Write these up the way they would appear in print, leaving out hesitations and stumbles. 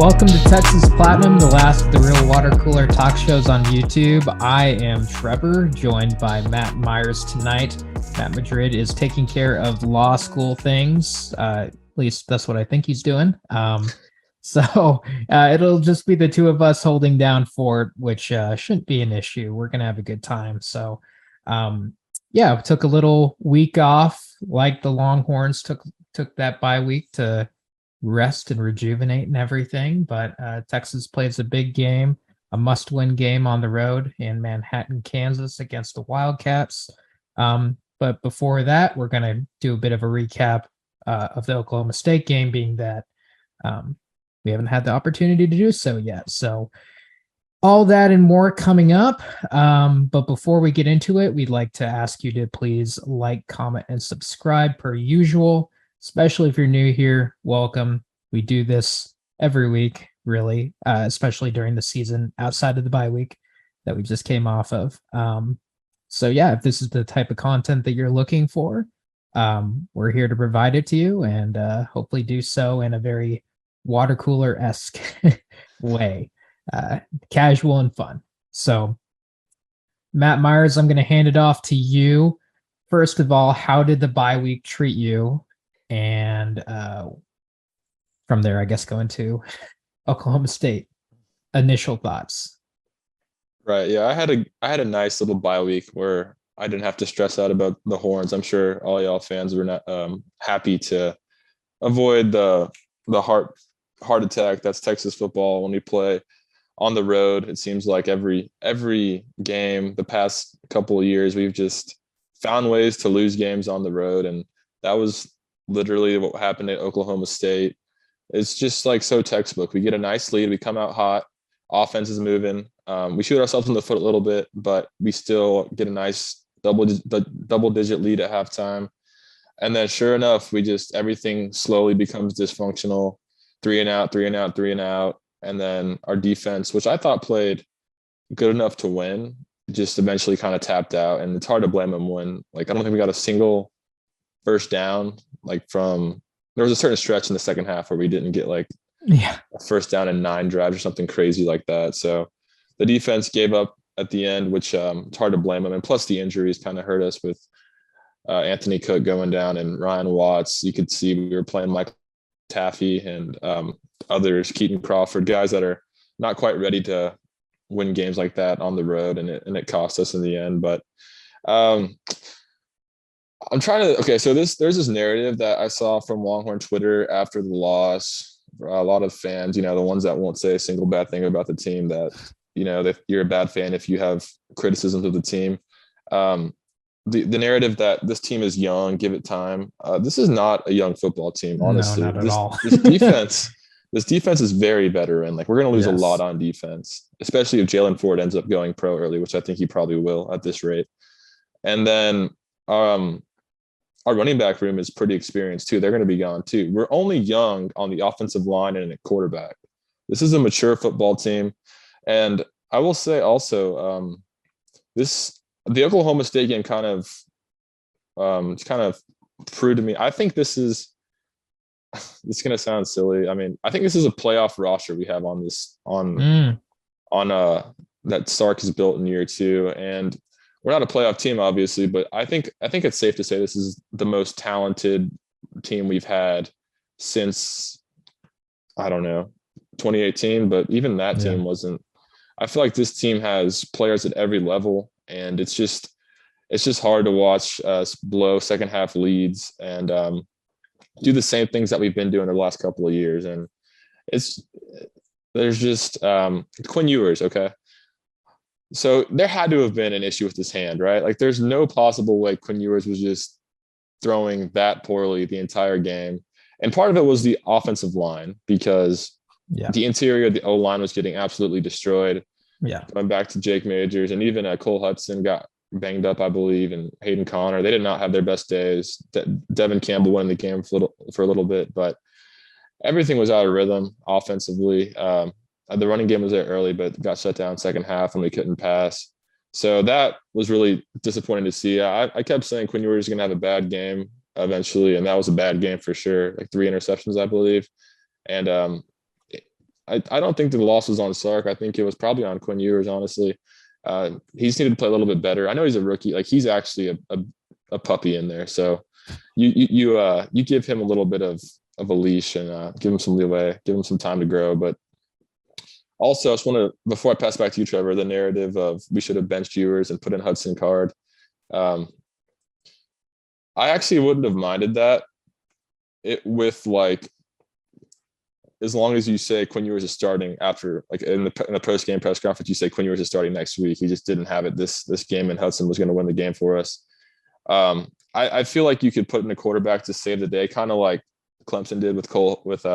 Welcome to Texas Platinum, the last of the real water cooler talk shows on YouTube. I am Trevor, joined by Matt Myers tonight. Matt Madrid is taking care of law school things. At least that's what I think he's doing. So it'll just be the two of us holding down fort, which shouldn't be an issue. We're going to have a good time. So yeah, took a little week off, like the Longhorns took that bye week to rest and rejuvenate and everything. But Texas plays a big game, a must-win game on the road in Manhattan, Kansas against the Wildcats. But before that, we're going to do a bit of a recap of the Oklahoma State game, being that we haven't had the opportunity to do so yet. So all that and more coming up. But before we get into it, we'd like to ask you to please like, comment, and subscribe per usual. Especially if you're new here, welcome. We do this every week, really, especially during the season outside of the bye week that we just came off of. So yeah, if this is the type of content that you're looking for, we're here to provide it to you and hopefully do so in a very water cooler-esque way, casual and fun. So Matt Myers, I'm going to hand it off to you. First of all, how did the bye week treat you? And from there, I guess, go into Oklahoma State. Initial thoughts. Right. Yeah, I had a nice little bye week where I didn't have to stress out about the Horns. I'm sure all y'all fans were not happy to avoid the heart attack that's Texas football when we play on the road. It seems like every game the past couple of years we've just found ways to lose games on the road, and that was literally what happened at Oklahoma State. It's just like so textbook. We get a nice lead, we come out hot, offense is moving. We shoot ourselves in the foot a little bit, but we still get a nice double digit lead at halftime. And then sure enough, everything slowly becomes dysfunctional. 3 and out. And then our defense, which I thought played good enough to win, just eventually kind of tapped out. And it's hard to blame them when, I don't think we got a single first down. There was a certain stretch in the second half where we didn't get a first down in 9 drives or something crazy like that. So the defense gave up at the end, which it's hard to blame them. And plus the injuries kind of hurt us with Anthony Cook going down and Ryan Watts. You could see we were playing Michael Taffy and others, Keaton Crawford, guys that are not quite ready to win games like that on the road, and it cost us in the end. But I'm trying to, okay, so there's this narrative that I saw from Longhorn Twitter after the loss. A lot of fans, the ones that won't say a single bad thing about the team, that, that you're a bad fan if you have criticisms of the team. The narrative that this team is young, give it time. This is not a young football team, honestly. No, not at all. This defense is very veteran. We're going to lose a lot on defense, especially if Jalen Ford ends up going pro early, which I think he probably will at this rate. And then our running back room is pretty experienced too. They're going to be gone too. We're only young on the offensive line and at quarterback. This is a mature football team. And I will say also, the Oklahoma State game kind of proved to me. I think it's going to sound silly. I mean, I think this is a playoff roster we have that Sark has built in year 2. And we're not a playoff team, obviously, but I think it's safe to say this is the most talented team we've had since, I don't know, 2018. But even that team wasn't. I feel like this team has players at every level, and it's just hard to watch us blow second half leads and do the same things that we've been doing the last couple of years. And there's just Quinn Ewers, okay. So there had to have been an issue with his hand, right? There's no possible way Quinn Ewers was just throwing that poorly the entire game. And part of it was the offensive line, because the interior, the O-line was getting absolutely destroyed. Yeah. Going back to Jake Majors, and even Cole Hudson got banged up, I believe, and Hayden Connor. They did not have their best days. Devin Campbell won the game for a little bit, but everything was out of rhythm offensively. The running game was there early, but got shut down second half when we couldn't pass. So that was really disappointing to see. I kept saying Quinn Ewers is going to have a bad game eventually, and that was a bad game for sure. 3 interceptions, I believe. And I don't think the loss was on Sark. I think it was probably on Quinn Ewers, honestly. He just needed to play a little bit better. I know he's a rookie. Like, he's actually a puppy in there. So you give him a little bit of a leash and give him some leeway, give him some time to grow. But also, I just want to, before I pass back to you, Trevor, the narrative of we should have benched Ewers and put in Hudson Card. I actually wouldn't have minded that. It with like, as long as you say Quinn Ewers is starting after, like in the post game press conference, you say Quinn Ewers is starting next week. He just didn't have it this game, and Hudson was going to win the game for us. I feel like you could put in a quarterback to save the day, kind of like Clemson did with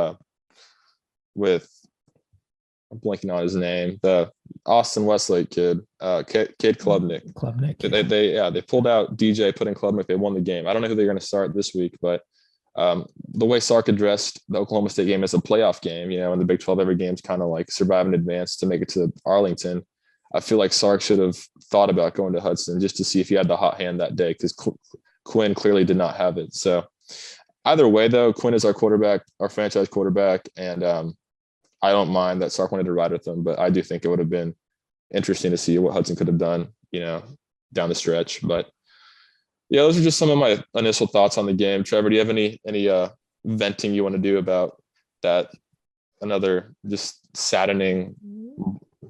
I'm blanking on his name, the Austin Westlake kid, Cade Klubnik. They pulled out DJ, put in Klubnik, they won the game. I don't know who they're going to start this week, but the way Sark addressed the Oklahoma State game as a playoff game, in the Big 12, every game's kind of like survive in advance to make it to Arlington. I feel like Sark should have thought about going to Hudson just to see if he had the hot hand that day, because Quinn clearly did not have it. So either way, though, Quinn is our quarterback, our franchise quarterback, and I don't mind that Sark wanted to ride with him, but I do think it would have been interesting to see what Hudson could have done, down the stretch. But yeah, those are just some of my initial thoughts on the game. Trevor, do you have any venting you want to do about that? Another just saddening,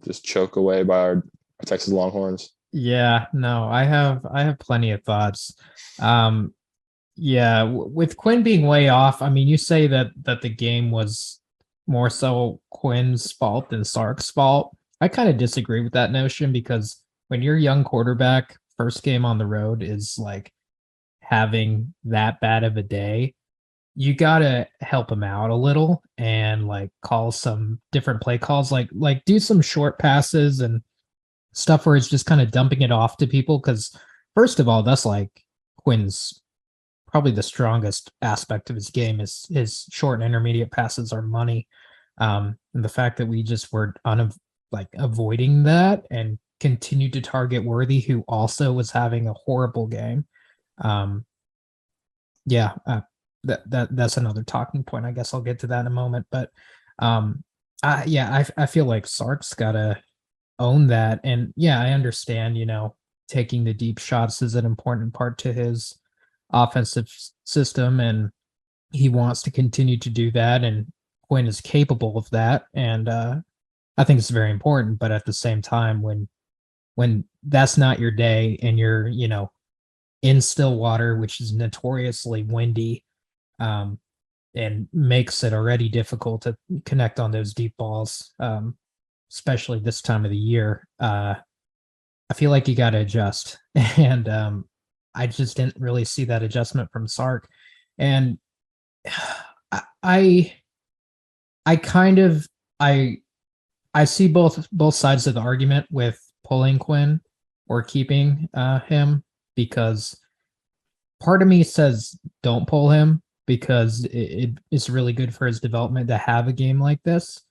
just choke away by our Texas Longhorns. Yeah, no, I have plenty of thoughts. With Quinn being way off, I mean, you say that the game was more so Quinn's fault than Sark's fault. I kind of disagree with that notion, because when you're a young quarterback, first game on the road is like having that bad of a day, you gotta help him out a little and like call some different play calls, like do some short passes and stuff where it's just kind of dumping it off to people. Because first of all, that's like Quinn's probably the strongest aspect of his game is his short and intermediate passes are money. And the fact that we just were avoiding that and continued to target Worthy, who also was having a horrible game. That's another talking point. I guess I'll get to that in a moment. But I feel like Sark's gotta own that. And yeah, I understand, taking the deep shots is an important part to his offensive system, and he wants to continue to do that, and Quinn is capable of that. And I think it's very important. But at the same time, when that's not your day and you're, in Stillwater, which is notoriously windy, and makes it already difficult to connect on those deep balls, especially this time of the year, I feel like you got to adjust. And I just didn't really see that adjustment from Sark. And I see both sides of the argument with pulling Quinn or keeping him, because part of me says don't pull him, because it's really good for his development to have a game like this.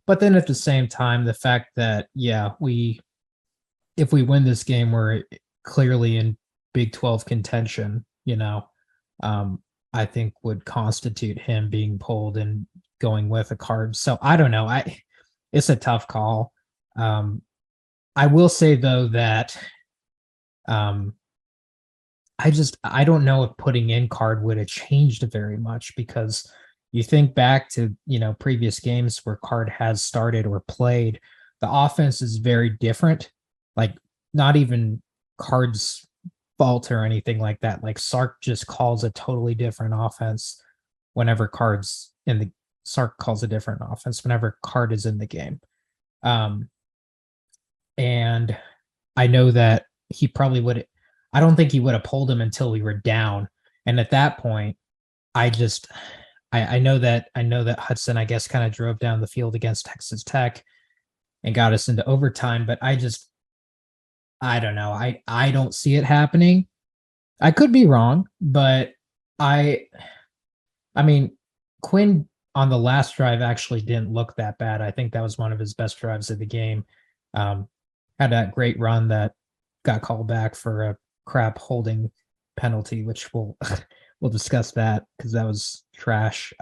But then at the same time, the fact that, if we win this game, we're clearly in Big 12 contention, I think would constitute him being pulled and going with a card. So I don't know. It's a tough call. I will say though that I don't know if putting in Card would have changed very much, because you think back to, previous games where Card has started or played, the offense is very different. Like, not even Card's fault or anything like that. Like, Sark just calls a totally different offense whenever Sark calls a different offense whenever Card is in the game. And I know that he probably would. I don't think he would have pulled him until we were down. And at that point, I know that Hudson, I guess, kind of drove down the field against Texas Tech and got us into overtime. But I don't know. I don't see it happening. I could be wrong, but I mean, Quinn on the last drive actually didn't look that bad. I think that was one of his best drives of the game. Had that great run that got called back for a crap holding penalty, which we'll discuss that because that was trash.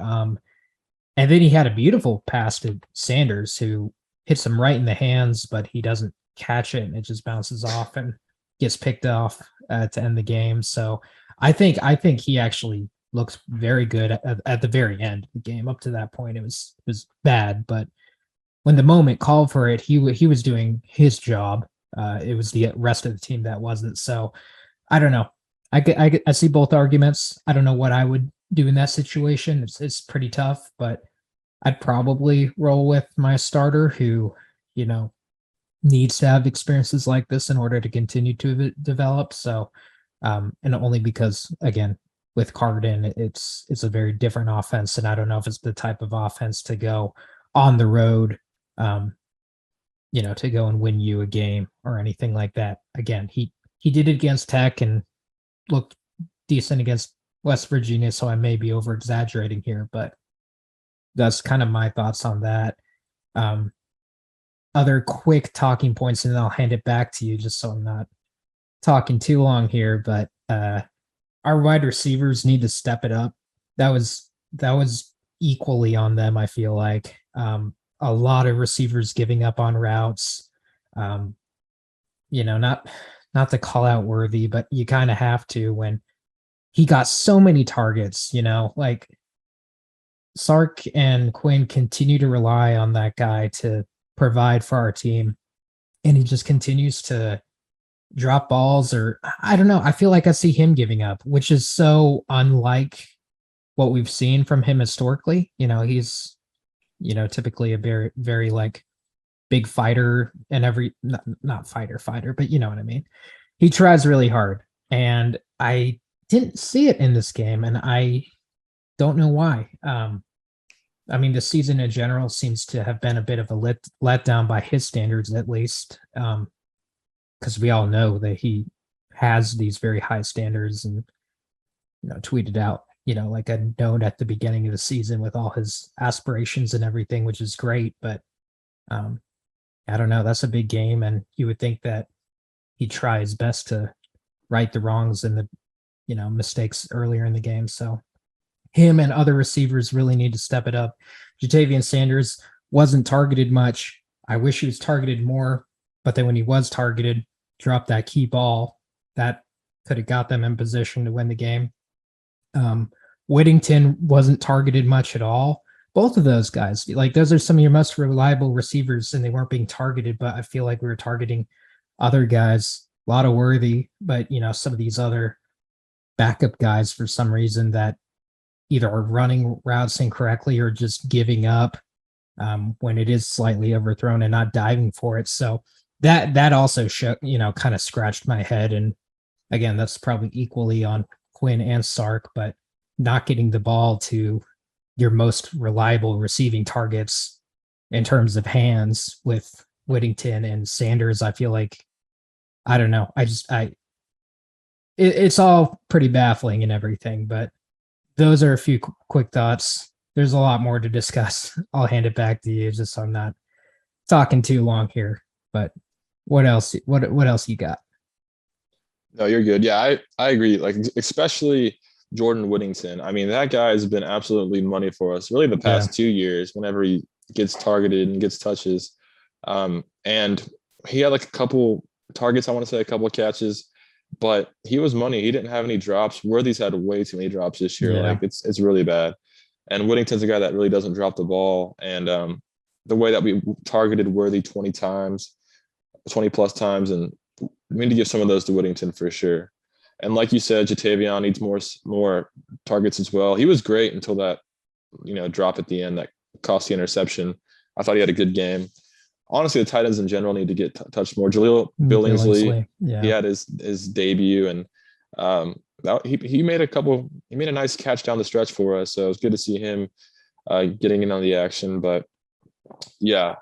And then he had a beautiful pass to Sanders, who hits him right in the hands, but he doesn't catch it, and it just bounces off and gets picked off to end the game. So I think he actually looks very good at the very end of the game. Up to that point, it was bad, but when the moment called for it, he was doing his job. It was the rest of the team that wasn't. So I don't know. I see both arguments. I don't know what I would do in that situation. It's pretty tough, but I'd probably roll with my starter who, you know, needs to have experiences like this in order to continue to develop. So, and only because again, with Carden, it's a very different offense, and I don't know if it's the type of offense to go on the road, um, to go and win you a game or anything like that. Again, he did it against Tech and looked decent against West Virginia, so I may be over exaggerating here, but that's kind of my thoughts on that. Um, Other quick talking points, and then I'll hand it back to you just so I'm not talking too long here. But our wide receivers need to step it up. That was equally on them. I feel like a lot of receivers giving up on routes. Um, not to call out Worthy, but you kind of have to when he got so many targets. Like Sark and Quinn continue to rely on that guy to provide for our team, and he just continues to drop balls, or I don't know. I feel like I see him giving up, which is so unlike what we've seen from him historically. He's typically a very very like big fighter, and not fighter, but you know what I mean. He tries really hard, and I didn't see it in this game, and I don't know why. I mean, the season in general seems to have been a bit of a letdown by his standards, at least, because we all know that he has these very high standards, and tweeted out, like a note at the beginning of the season with all his aspirations and everything, which is great. But I don't know. That's a big game, and you would think that he'd try his best to right the wrongs and the mistakes earlier in the game. So him and other receivers really need to step it up. Jatavian Sanders wasn't targeted much. I wish he was targeted more, but then when he was targeted, dropped that key ball that could have got them in position to win the game. Whittington wasn't targeted much at all. Both of those guys, like those are some of your most reliable receivers, and they weren't being targeted, but I feel like we were targeting other guys, a lot of Worthy, but some of these other backup guys for some reason that either are running routes incorrectly or just giving up when it is slightly overthrown and not diving for it. So that also kind of scratched my head. And again, that's probably equally on Quinn and Sark, but not getting the ball to your most reliable receiving targets in terms of hands with Whittington and Sanders, I feel like, I don't know. It's all pretty baffling and everything, but those are a few quick thoughts. There's a lot more to discuss. I'll hand it back to you just so I'm not talking too long here. But what else? What else you got? No, you're good. Yeah, I agree. Like especially Jordan Whittington. I mean, that guy has been absolutely money for us really the Yeah. past 2 years whenever he gets targeted and gets touches. And he had like a couple targets, I want to say a couple of catches, but he was money. He didn't have any drops. Worthy's had way too many drops this year. Yeah. Like it's really bad. And Whittington's a guy that really doesn't drop the ball. And the way that we targeted Worthy 20 times, 20 plus times, and we need to give some of those to Whittington for sure. And like you said, Jatavian needs more targets as well. He was great until that, drop at the end that cost the interception. I thought he had a good game. Honestly, the tight ends in general need to get touched more. Jaleel Billingsley, yeah. he had his debut, and he made a nice catch down the stretch for us. So it was good to see him getting in on the action. But yeah,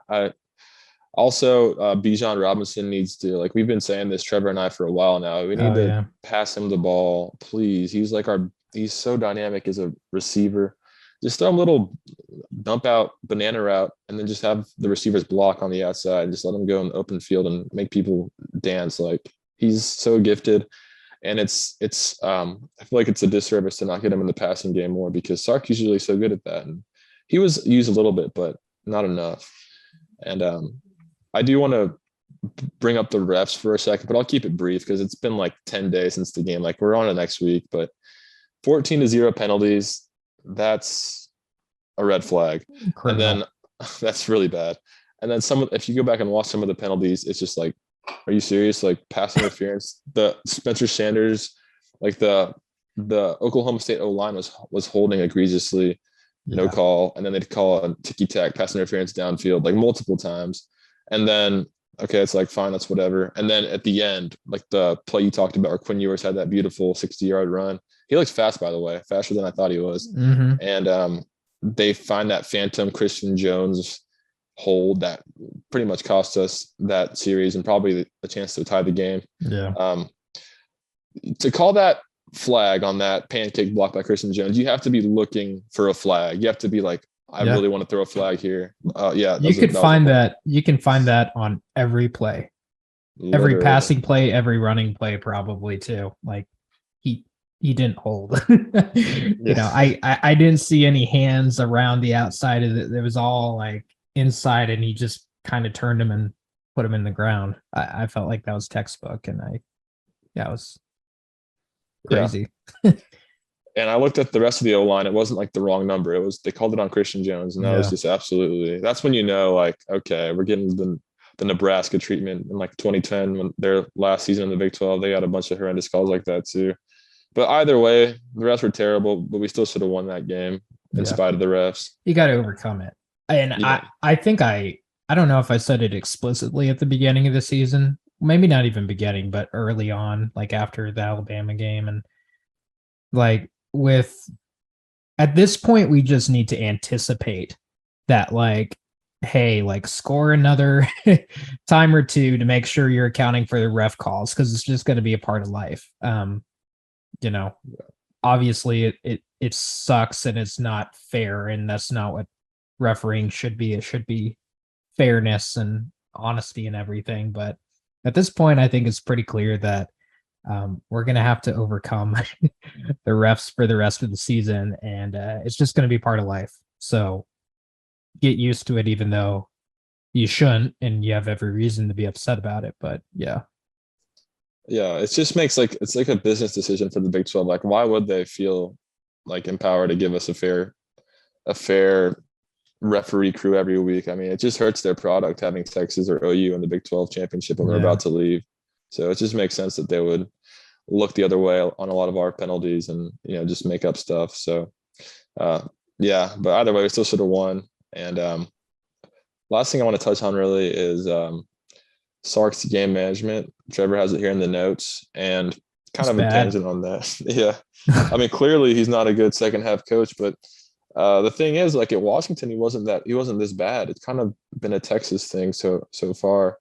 also, Bijan Robinson needs to, like we've been saying this, Trevor and I, for a while now. We need to pass him the ball, please. He's so dynamic as a receiver. Just throw him a little dump out banana route, and then just have the receivers block on the outside, and just let him go in the open field and make people dance. Like he's so gifted, and it's I feel like it's a disservice to not get him in the passing game more because Sark is usually so good at that. And he was used a little bit, but not enough. And I do want to bring up the refs for a second, but I'll keep it brief because it's been like 10 days since the game. Like we're on it next week, but 14-0 penalties, that's a red flag. Criminal. And then that's really bad. And then if you go back and watch some of the penalties, it's just like, are you serious? Like pass interference, the Spencer Sanders, like the Oklahoma State O-line was holding egregiously, no call. And then they'd call a ticky-tack pass interference downfield like multiple times. And then, okay, it's like, fine, that's whatever. And then at the end, like the play you talked about, where Quinn Ewers had that beautiful 60-yard run. He looks fast, by the way, faster than I thought he was. Mm-hmm. And they find that phantom Christian Jones hold that pretty much cost us that series and probably a chance to tie the game. Yeah. To call that flag on that pancake block by Christian Jones, you have to be looking for a flag. You have to be like, I really want to throw a flag here. You can find that on every play, literally. every passing play, every running play, probably too. Like he didn't hold. You know, I didn't see any hands around the outside of it. It was all like inside, and he just kind of turned him and put him in the ground. I felt like that was textbook, and it was crazy. Yeah. And I looked at the rest of the O-line. It wasn't like the wrong number. They called it on Christian Jones, and that was just absolutely. That's when you know, like, okay, we're getting the Nebraska treatment in like 2010 when their last season in the Big 12. They had a bunch of horrendous calls like that too. But either way, the refs were terrible, but we still should have won that game in spite of the refs. You got to overcome it. And I think I don't know if I said it explicitly at the beginning of the season, maybe not even beginning, but early on, like after the Alabama game. And like at this point, we just need to anticipate that, like, hey, like score another time or two to make sure you're accounting for the ref calls, because it's just going to be a part of life. You know, obviously it sucks and it's not fair, and that's not what refereeing should be. It should be fairness and honesty and everything. But at this point, I think it's pretty clear that we're going to have to overcome the refs for the rest of the season, and it's just going to be part of life. So get used to it, even though you shouldn't, and you have every reason to be upset about it. But yeah, it just makes it's like a business decision for the Big 12. Like, why would they feel like empowered to give us a fair referee crew every week? I mean, it just hurts their product having Texas or OU in the Big 12 championship when we're about to leave. So it just makes sense that they would look the other way on a lot of our penalties and, just make up stuff. So, but either way, we still should have won. And last thing I want to touch on really is Sark's game management. Trevor has it here in the notes, and kind of a tangent on that. Yeah. I mean, clearly he's not a good second half coach, but the thing is, like at Washington, he wasn't this bad. It's kind of been a Texas thing so far.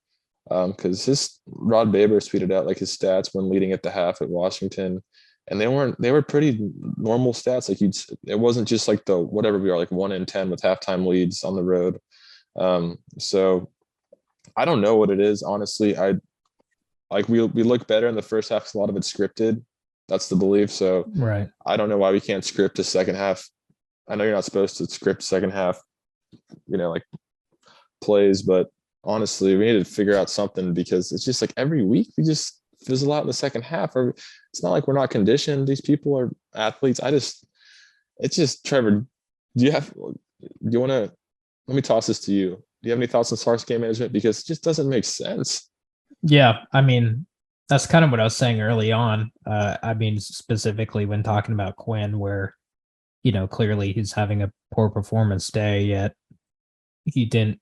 Because Rod Baber tweeted out like his stats when leading at the half at Washington, and they were pretty normal stats. Like it wasn't just like the whatever we are, like 1-10 with halftime leads on the road. So I don't know what it is, honestly. We look better in the first half. A lot of it's scripted. That's the belief. So right. I don't know why we can't script a second half. I know you're not supposed to script second half, like plays, but honestly, we need to figure out something, because it's just like every week we just fizzle out in the second half. Or it's not like we're not conditioned. These people are athletes. It's just Trevor. Do you want to? Let me toss this to you. Do you have any thoughts on Sark's game management? Because it just doesn't make sense. Yeah, I mean, that's kind of what I was saying early on. I mean, specifically when talking about Quinn, where clearly he's having a poor performance day, yet he didn't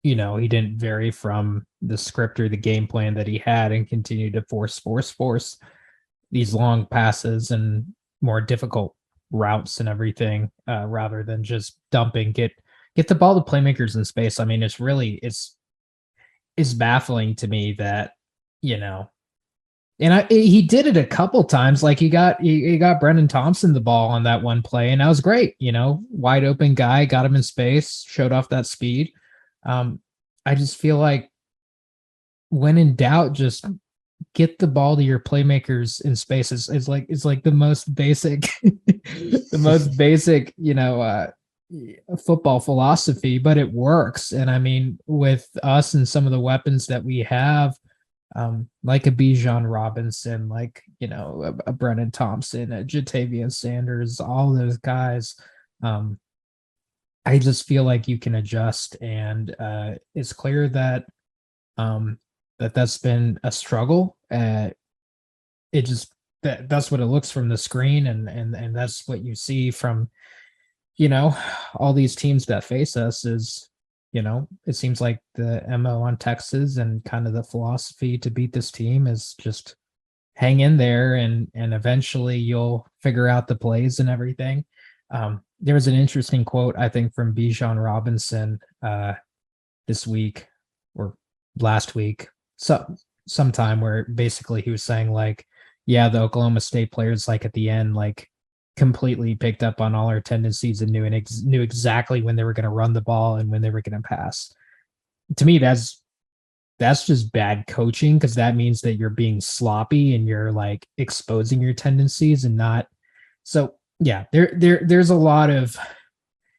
vary from the script or the game plan that he had, and continue to force these long passes and more difficult routes and everything, rather than just dumping, get the ball to playmakers in space. I mean, it's baffling to me that, and he did it a couple times. Like he got Brendan Thompson the ball on that one play, and that was great. Wide open guy, got him in space, showed off that speed. I just feel like when in doubt, just get the ball to your playmakers in space. It's like the most basic, football philosophy, but it works. And I mean, with us and some of the weapons that we have, like a Bijan Robinson, like, a Brennan Thompson, a Jatavian Sanders, all those guys. I just feel like you can adjust, and it's clear that that's been a struggle. It just that's what it looks from the screen, and that's what you see from all these teams that face us is, it seems like the MO on Texas and kind of the philosophy to beat this team is just hang in there, and eventually you'll figure out the plays and everything. There was an interesting quote, I think, from Bijan Robinson this week or last week, sometime, where basically he was saying, like, yeah, the Oklahoma State players, like, at the end, like, completely picked up on all our tendencies and knew exactly when they were going to run the ball and when they were going to pass. To me, that's just bad coaching, because that means that you're being sloppy and you're, like, exposing your tendencies and not. So yeah, there's a lot of,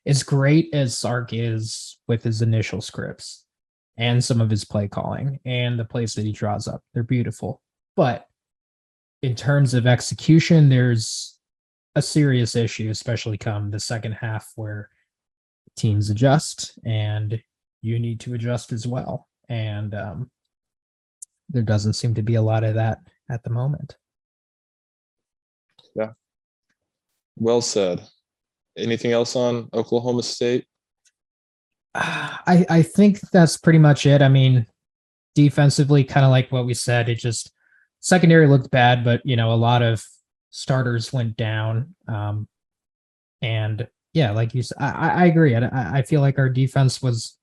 as great as Sark is with his initial scripts and some of his play calling and the plays that he draws up, they're beautiful. But in terms of execution, there's a serious issue, especially come the second half, where teams adjust and you need to adjust as well. And there doesn't seem to be a lot of that at the moment. Yeah. Well said. Anything else on Oklahoma State? I think that's pretty much it. I mean, defensively, kind of like what we said, it just secondary looked bad, but a lot of starters went down. And yeah, like you said, I agree. I feel like our defense was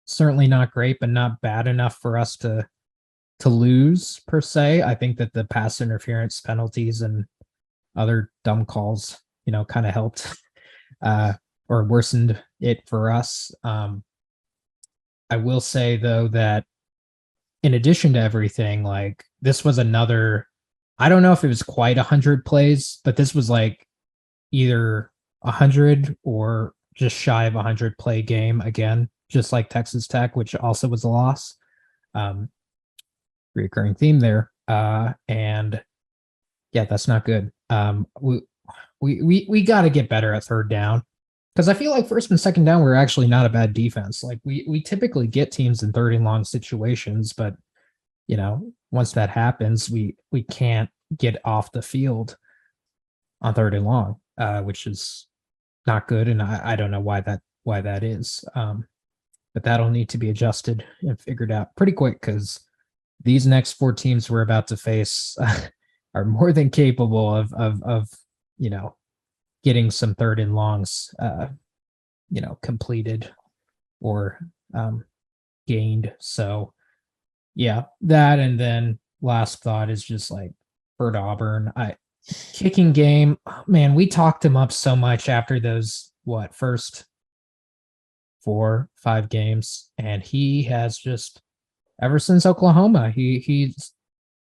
certainly not great, but not bad enough for us to lose per se. I think that the pass interference penalties and other dumb calls, kind of helped or worsened it for us. I will say, though, that in addition to everything, like, this was another, I don't know if it was quite 100 plays, but this was like either 100 or just shy of 100 play game again, just like Texas Tech, which also was a loss. Reoccurring theme there. And yeah, that's not good. We got to get better at third down, because I feel like first and second down, we're actually not a bad defense. Like, we typically get teams in third and long situations, but once that happens, we can't get off the field on third and long, which is not good. And I don't know why that is. But that'll need to be adjusted and figured out pretty quick, because these next four teams we're about to face are more than capable of getting some third and longs completed or gained. So yeah, that. And then last thought is just, like, for Auburn, kicking game, man, we talked him up so much after those first 4-5 games, and he has just, ever since Oklahoma, he's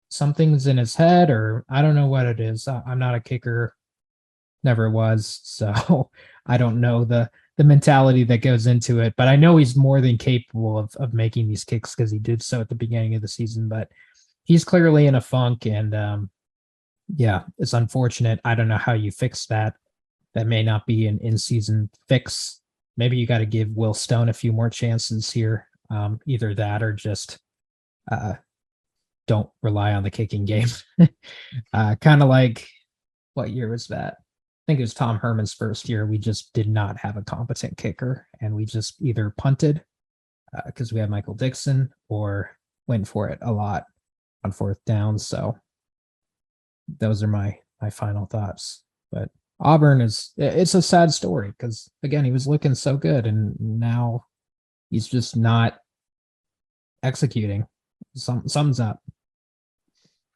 something's in his head, or I don't know what it is. I'm not a kicker, never was, so I don't know the mentality that goes into it, but I know he's more than capable of making these kicks, because he did so at the beginning of the season. But he's clearly in a funk, and yeah, it's unfortunate. I don't know how you fix that. That may not be an in-season fix. Maybe you got to give Will Stone a few more chances here. Either that, or just don't rely on the kicking game. Kind of like, what year was that? I think it was Tom Herman's first year. We just did not have a competent kicker, and we just either punted because we had Michael Dixon, or went for it a lot on fourth down. So those are my final thoughts. But Auburn it's a sad story, because again, he was looking so good, and now he's just not executing. Something's up.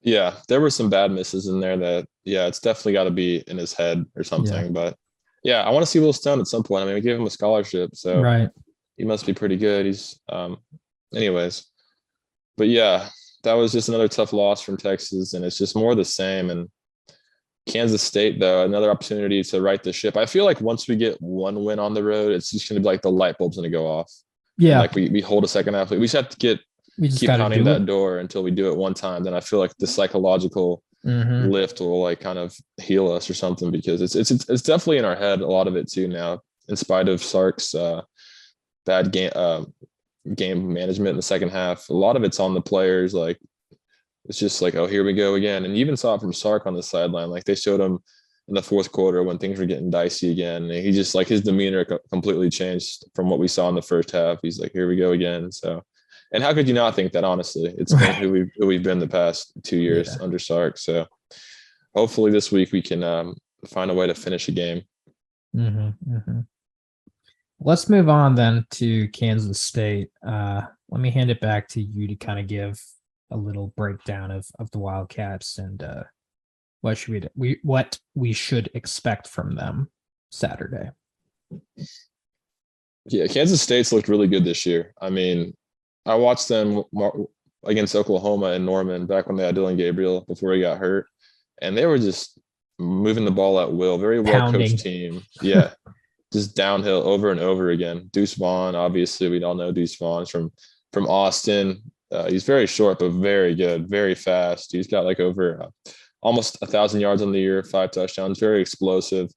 Yeah, there were some bad misses in there that, yeah, it's definitely got to be in his head or something. Yeah. But yeah, I want to see Will Stone at some point. I mean, we gave him a scholarship, so Right. he must be pretty good. He's anyways. But yeah, that was just another tough loss from Texas, and it's just more the same. And Kansas State, though, another opportunity to right the ship. I feel like once we get one win on the road, it's just going to be like the light bulb's going to go off. And Yeah, like we hold a second half. We just have to we just keep got to pounding do that it. door until we do it one time. Then I feel like the psychological Hmm. lift will like kind of heal us or something, because it's definitely in our head, a lot of it too now, in spite of Sark's bad game management in the second half. A lot of it's on the players. Like, it's just like, oh, here we go again. And you even saw it from Sark on the sideline. Like, they showed him in the fourth quarter when things were getting dicey again. And he just, like, his demeanor completely changed from what we saw in the first half. He's like, here we go again. So, and how could you not think that, honestly? It's been who we've been the past 2 years Yeah. under Sark. So hopefully this week we can find a way to finish a game. Hmm. Hmm. Let's move on then to Kansas State. Let me hand it back to you to kind of give a little breakdown of the Wildcats and what we should expect from them Saturday. Yeah, Kansas State's looked really good this year. I mean, I watched them against Oklahoma and Norman back when they had Dylan Gabriel before he got hurt, and they were just moving the ball at will. Very well coached team. Yeah, just downhill over and over again. Deuce Vaughn, obviously, we all know Deuce Vaughn's from Austin. He's very short but very good, very fast. He's got like over almost 1,000 yards on the year, 5 touchdowns. Very explosive.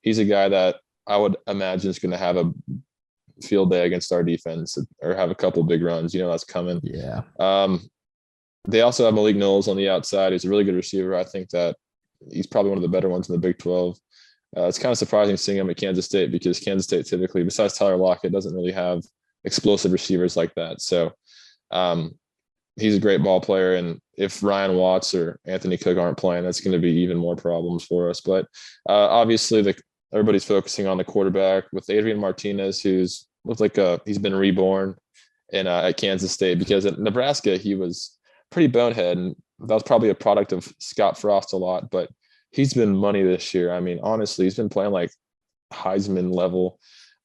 He's a guy that I would imagine is going to have a field day against our defense or have a couple big runs. You know that's coming. Yeah. They also have Malik Knowles on the outside. He's a really good receiver. I think that he's probably one of the better ones in the Big 12. It's kind of surprising seeing him at Kansas State, because Kansas State typically, besides Tyler Lockett, doesn't really have explosive receivers like that. So he's a great ball player. And if Ryan Watts or Anthony Cook aren't playing, that's going to be even more problems for us. But obviously, everybody's focusing on the quarterback with Adrian Martinez, who's looked like he's been reborn at Kansas State, because at Nebraska, he was pretty bonehead. And that was probably a product of Scott Frost a lot. But he's been money this year. I mean, honestly, he's been playing like Heisman level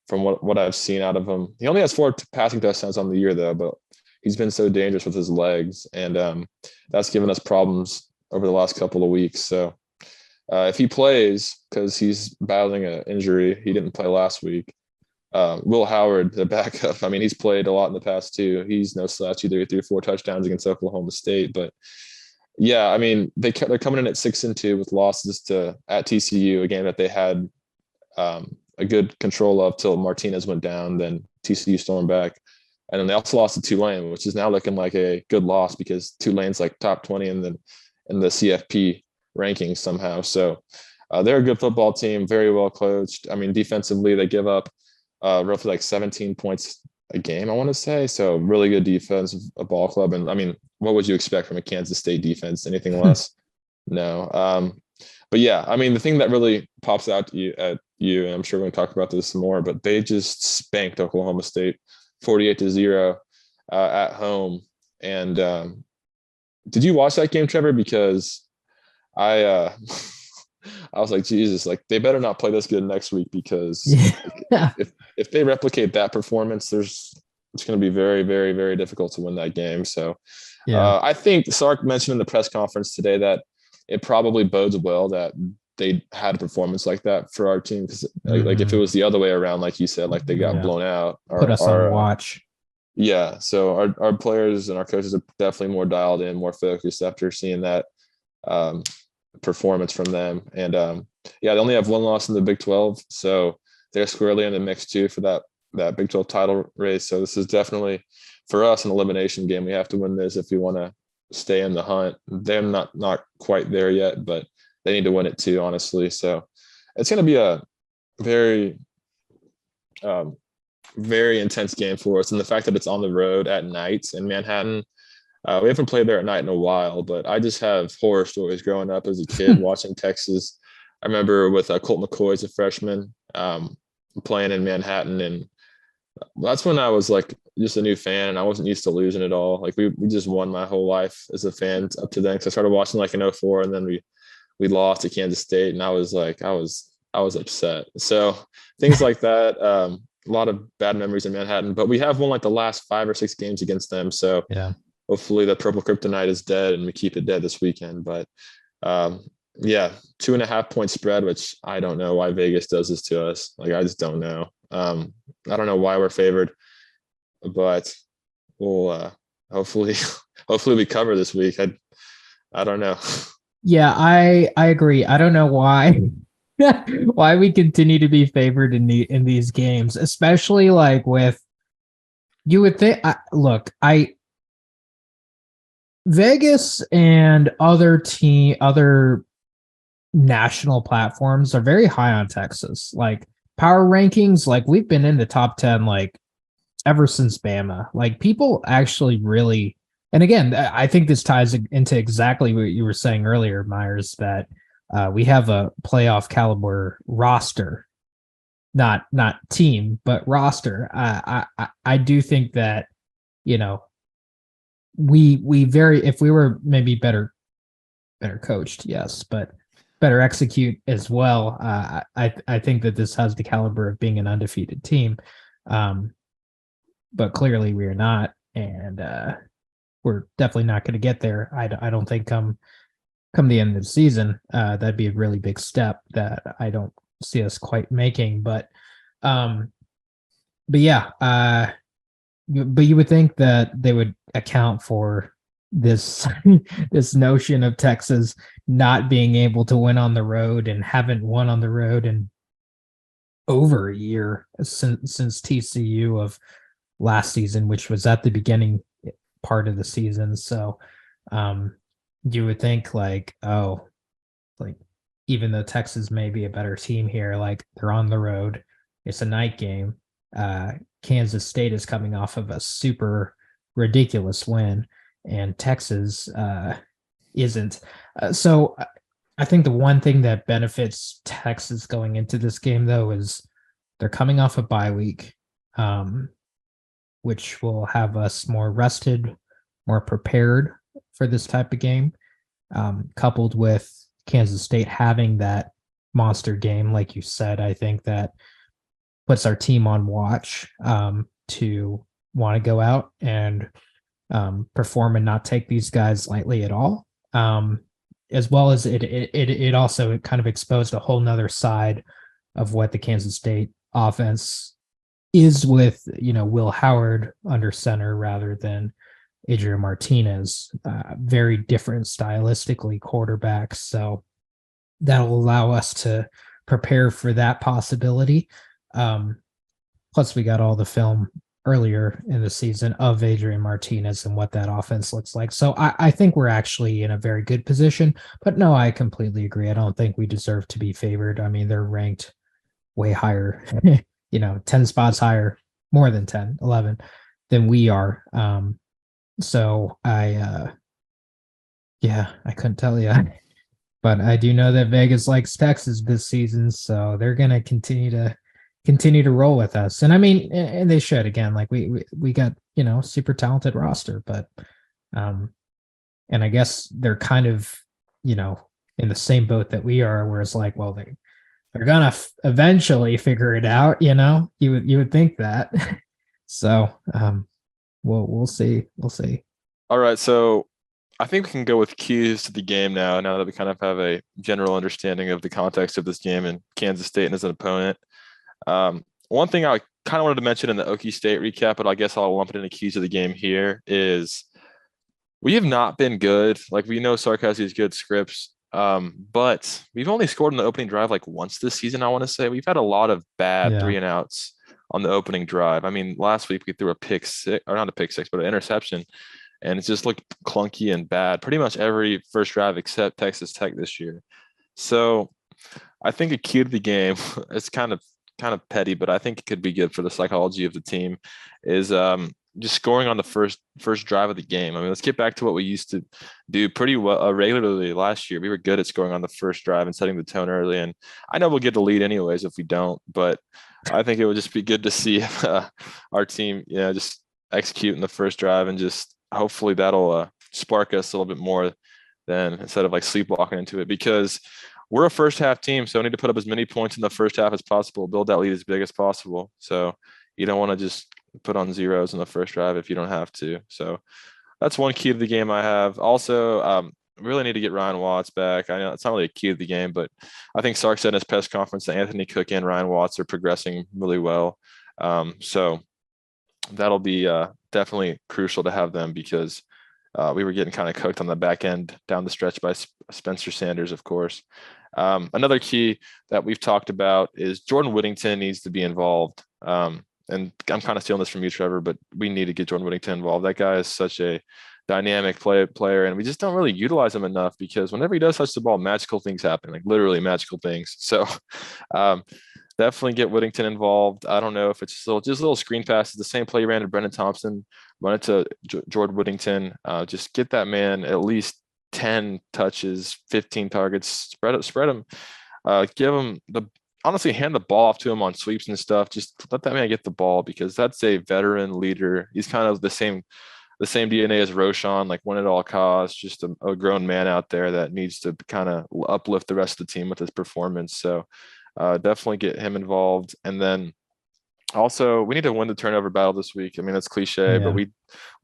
from what I've seen out of him. He only has 4 passing touchdowns on the year, though, but he's been so dangerous with his legs, and that's given us problems over the last couple of weeks. So if he plays, because he's battling an injury, he didn't play last week. Will Howard, the backup, I mean, he's played a lot in the past too. He's no slouch either. 3 or 4 touchdowns against Oklahoma State, but yeah, I mean, they're coming in at 6-2 with losses at TCU, a game that they had a good control of till Martinez went down. Then TCU stormed back, and then they also lost to Tulane, which is now looking like a good loss, because Tulane's like top 20 in the CFP rankings somehow. So they're a good football team, very well coached. I mean, defensively, they give up roughly like 17 points a game, I want to say. So really good defense, a ball club. And I mean, what would you expect from a Kansas State defense? Anything less? No. But yeah, I mean, the thing that really pops out to you, and I'm sure we're going to talk about this some more, but they just spanked Oklahoma State 48-0 at home. And did you watch that game, Trevor? Because I I was like, Jesus, like they better not play this good next week, because Yeah. if they replicate that performance, it's going to be very, very, very difficult to win that game. So Yeah. I think Sark mentioned in the press conference today that it probably bodes well that they had a performance like that for our team, because like if it was the other way around, like you said, like they got blown out, put us on watch. Yeah, so our players and our coaches are definitely more dialed in, more focused after seeing that performance from them. And yeah, they only have 1 loss in the Big 12, so they're squarely in the mix too for that Big 12 title race. So this is definitely for us an elimination game. We have to win this if we want to stay in the hunt. They're not quite there yet, but they need to win it too, honestly. So it's going to be a very very intense game for us. And the fact that it's on the road at night in Manhattan, we haven't played there at night in a while, but I just have horror stories growing up as a kid watching Texas. I remember with Colt McCoy as a freshman playing in Manhattan, and that's when I was like just a new fan, and I wasn't used to losing at all. Like we just won my whole life as a fan up to then. Cause I started watching like in 04, and then we lost to Kansas State, and I was upset. So things like that. A lot of bad memories in Manhattan, but we have won like the last 5 or 6 games against them. So yeah, hopefully the purple kryptonite is dead and we keep it dead this weekend. But Yeah, 2.5 point spread, which I don't know why Vegas does this to us. Like, I just don't know. I don't know why we're favored, but we'll hopefully hopefully we cover this week. I don't know. Yeah, I agree. I don't know why why we continue to be favored in these games, especially like with you would think. Look, I Vegas and other national platforms are very high on Texas. Like power rankings, like we've been in the top 10 like ever since Bama. Like people actually really, and again, I think this ties into exactly what you were saying earlier, Myers, that we have a playoff caliber roster, not team, but roster. I do think that, you know, we very, if we were maybe better coached, yes, but better execute as well. I think that this has the caliber of being an undefeated team, but clearly we are not, and we're definitely not going to get there. I don't think come the end of the season, that'd be a really big step that I don't see us quite making. Um, but yeah, but you would think that they would account for this this notion of Texas not being able to win on the road and haven't won on the road in over a year since TCU of last season, which was at the beginning part of the season. So you would think like, oh, like even though Texas may be a better team here, like they're on the road, it's a night game. Kansas State is coming off of a super ridiculous win, and Texas isn't. So I think the one thing that benefits Texas going into this game, though, is they're coming off a bye week, which will have us more rested, more prepared for this type of game, coupled with Kansas State having that monster game, like you said. I think that puts our team on watch to want to go out and perform and not take these guys lightly at all. As well as it also kind of exposed a whole nother side of what the Kansas State offense is with, Will Howard under center rather than Adrian Martinez. Very different stylistically quarterbacks. So that'll allow us to prepare for that possibility. Plus, we got all the film earlier in the season of Adrian Martinez and what that offense looks like. So I think we're actually in a very good position. But no, I completely agree. I don't think we deserve to be favored. I mean, they're ranked way higher, 10 spots higher, more than 10, 11 than we are. So I couldn't tell you. But I do know that Vegas likes Texas this season, so they're going to continue to roll with us. And I mean, and they should. Again, like we got, super talented roster, but and I guess they're kind of, in the same boat that we are, where it's like, well, they're gonna eventually figure it out, you would think that. So we'll see. All right, so I think we can go with keys to the game now that we kind of have a general understanding of the context of this game and Kansas State and as an opponent. One thing I kind of wanted to mention in the Okie State recap, but I guess I'll lump it into keys of the game here, is we have not been good. Like, we know Sark has these good scripts, but we've only scored in the opening drive like once this season, I want to say. We've had a lot of bad 3-and-outs on the opening drive. I mean, last week we threw a pick six, or not a pick six, but an interception, and it just looked clunky and bad pretty much every first drive except Texas Tech this year. So I think a key to the game, it's kind of petty, but I think it could be good for the psychology of the team, is just scoring on the first drive of the game. I mean, let's get back to what we used to do pretty well regularly last year. We were good at scoring on the first drive and setting the tone early. And I know we'll get the lead anyways if we don't, but I think it would just be good to see our team, just execute in the first drive, and just hopefully that'll spark us a little bit more than instead of like sleepwalking into it, because we're a first half team. So we need to put up as many points in the first half as possible, build that lead as big as possible. So you don't want to just put on zeros in the first drive if you don't have to. So that's one key to the game I have. Also, really need to get Ryan Watts back. I know it's not really a key to the game, but I think Sark said in his press conference that Anthony Cook and Ryan Watts are progressing really well. So that'll be definitely crucial to have them, because we were getting kind of cooked on the back end down the stretch by Spencer Sanders, of course. Another key that we've talked about is Jordan Whittington needs to be involved. And I'm kind of stealing this from you, Trevor, but we need to get Jordan Whittington involved. That guy is such a dynamic player, and we just don't really utilize him enough, because whenever he does touch the ball, magical things happen, like literally magical things. So definitely get Whittington involved. I don't know if it's just little screen passes, the same play you ran to Brendan Thompson, run it to Jordan Whittington. Just get that man at least 10 touches, 15 targets, spread him, give him honestly, hand the ball off to him on sweeps and stuff. Just let that man get the ball, because that's a veteran leader. He's kind of the same DNA as Roshan, like win at all costs, just a grown man out there that needs to kind of uplift the rest of the team with his performance. So definitely get him involved. And then also we need to win the turnover battle this week. I mean, that's cliche, but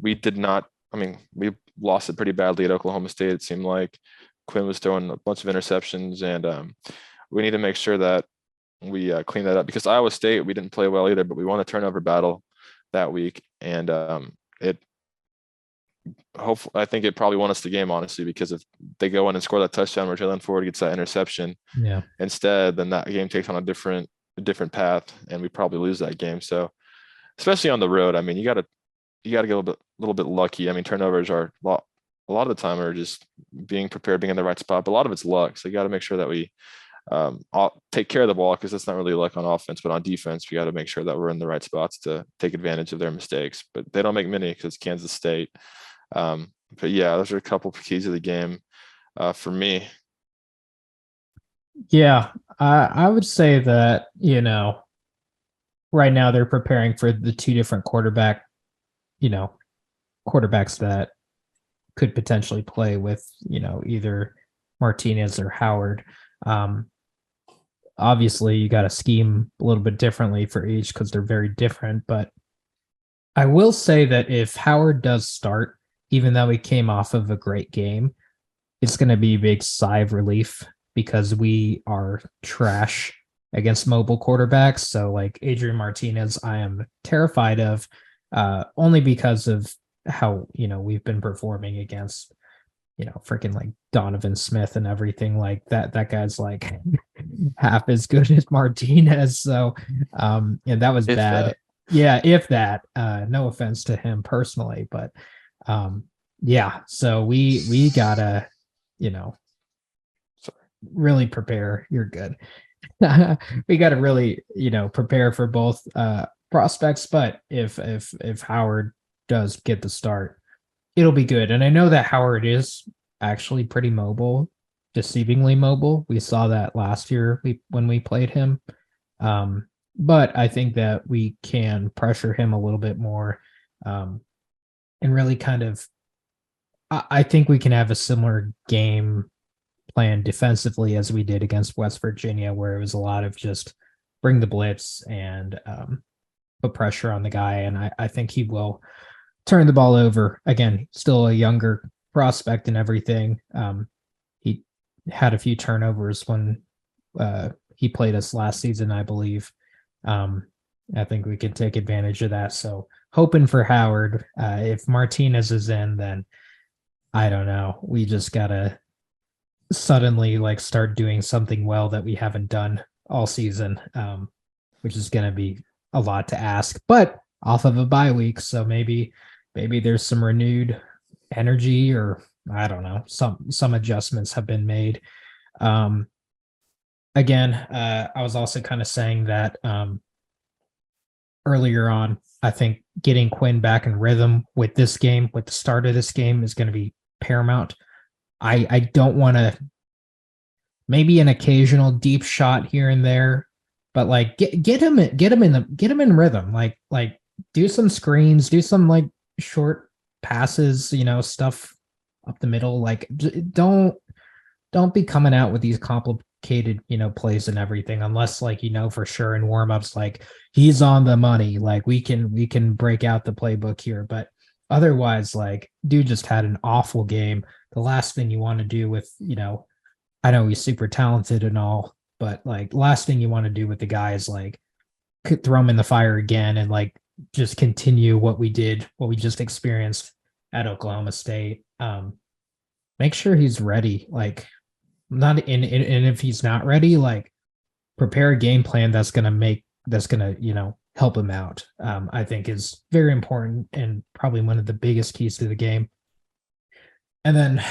we did not. I mean, we lost it pretty badly at Oklahoma State. It seemed like Quinn was throwing a bunch of interceptions, and we need to make sure that we clean that up, because Iowa State, we didn't play well either, but we won a turnover battle that week. And I think it probably won us the game, honestly, because if they go in and score that touchdown where Jalen Ford gets that interception instead, then that game takes on a different path, and we probably lose that game. So especially on the road, I mean, you got to get a little bit lucky. I mean, turnovers are a lot of the time are just being prepared, being in the right spot, but a lot of it's luck. So you got to make sure that we take care of the ball, because that's not really luck on offense, but on defense, we got to make sure that we're in the right spots to take advantage of their mistakes. But they don't make many, because it's Kansas State. But yeah, those are a couple of keys of the game for me. Yeah, I would say that, right now they're preparing for the two different quarterbacks that could potentially play with, either Martinez or Howard. Obviously, you got to scheme a little bit differently for each, because they're very different. But I will say that if Howard does start, even though he came off of a great game, it's going to be a big sigh of relief, because we are trash against mobile quarterbacks. So like Adrian Martinez, I am terrified of, only because of how, we've been performing against, freaking like Donovan Smith and everything like that. That guy's like half as good as Martinez. So, and that was bad. Yeah, if that. No offense to him personally, but yeah. So we gotta, really prepare. You're good. We gotta really, prepare for both prospects. But if Howard does get the start, it'll be good. And I know that Howard is actually pretty mobile, deceivingly mobile. We saw that last year when we played him. But I think that we can pressure him a little bit more, and really kind of, I think we can have a similar game plan defensively as we did against West Virginia, where it was a lot of just bring the blitz and put pressure on the guy. And I think he will turn the ball over. Again, still a younger prospect and everything. He had a few turnovers when he played us last season, I believe. I think we could take advantage of that. So hoping for Howard. If Martinez is in, then I don't know. We just gotta suddenly like start doing something well that we haven't done all season, which is gonna be a lot to ask. But off of a bye week, so maybe there's some renewed energy, or I don't know, some adjustments have been made. Again, I was also kind of saying that earlier on, I think getting Quinn back in rhythm with this game, with the start of this game, is going to be paramount. I don't want to, maybe an occasional deep shot here and there, but like get him in rhythm. Like do some screens, do some like short passes, stuff up the middle. Like don't be coming out with these complicated, plays and everything, unless like, for sure in warmups, like he's on the money, like we can break out the playbook here. But otherwise, like, dude just had an awful game. The last thing you want to do with, I know he's super talented and all, but like, last thing you want to do with the guy is like throw him in the fire again and like just continue what we just experienced at Oklahoma State. Make sure he's ready. Like, not and if he's not ready, like, prepare a game plan that's gonna help him out. I think is very important and probably one of the biggest keys to the game. And then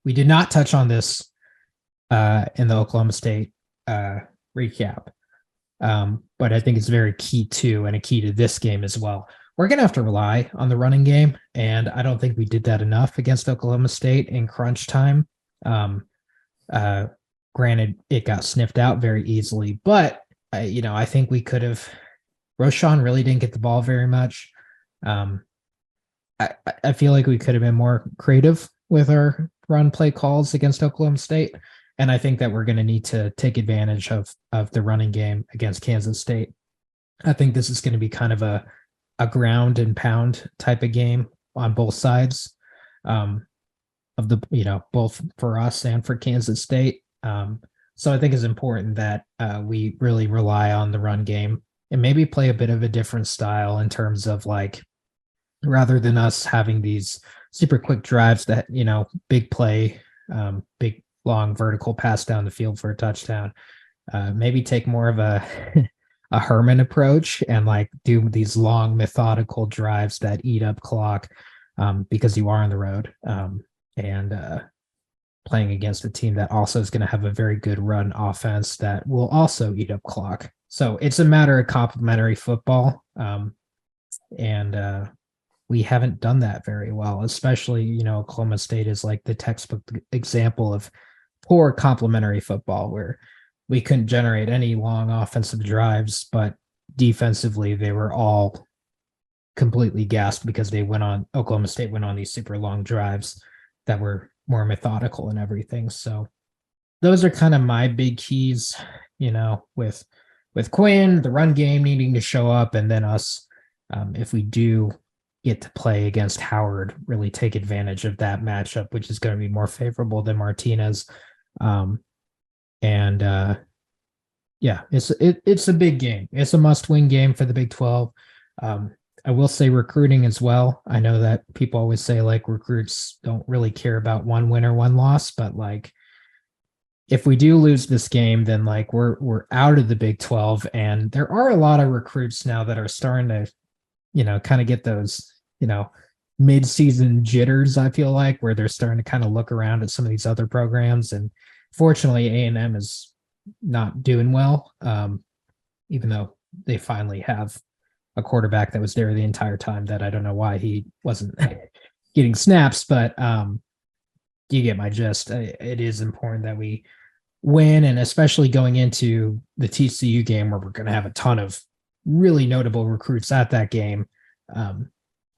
we did not touch on this in the Oklahoma State recap, but I think it's very key too, and a key to this game as well. We're gonna have to rely on the running game, and I don't think we did that enough against Oklahoma State in crunch time. Um, Granted, it got sniffed out very easily, but I think we could have. Roshan really didn't get the ball very much. Um, I feel like we could have been more creative with our run play calls against Oklahoma State, and I think that we're going to need to take advantage of the running game against Kansas State. I think this is going to be kind of a ground and pound type of game on both sides, of the both for us and for Kansas State. So I think it's important that we really rely on the run game and maybe play a bit of a different style in terms of like, rather than us having these super quick drives that, big play, big long vertical pass down the field for a touchdown, maybe take more of a a Herman approach and like do these long methodical drives that eat up clock, because you are on the road, and playing against a team that also is going to have a very good run offense that will also eat up clock. So it's a matter of complementary football. And we haven't done that very well, especially, Oklahoma State is like the textbook example of poor complementary football where we couldn't generate any long offensive drives, but defensively they were all completely gassed because Oklahoma State went on these super long drives that were more methodical and everything. So those are kind of my big keys, with Quinn, the run game needing to show up, and then us, if we do get to play against Howard, really take advantage of that matchup, which is going to be more favorable than Martinez. And yeah, it's a big game. It's a must-win game for the Big 12. I will say recruiting as well. I know that people always say like recruits don't really care about one win or one loss, but like if we do lose this game, then like we're out of the Big 12, and there are a lot of recruits now that are starting to, kind of get those, mid-season jitters. I feel like where they're starting to kind of look around at some of these other programs, and fortunately, A&M is not doing well, even though they finally have a quarterback that was there the entire time that I don't know why he wasn't getting snaps, but you get my gist. It is important that we win, and especially going into the TCU game where we're going to have a ton of really notable recruits at that game.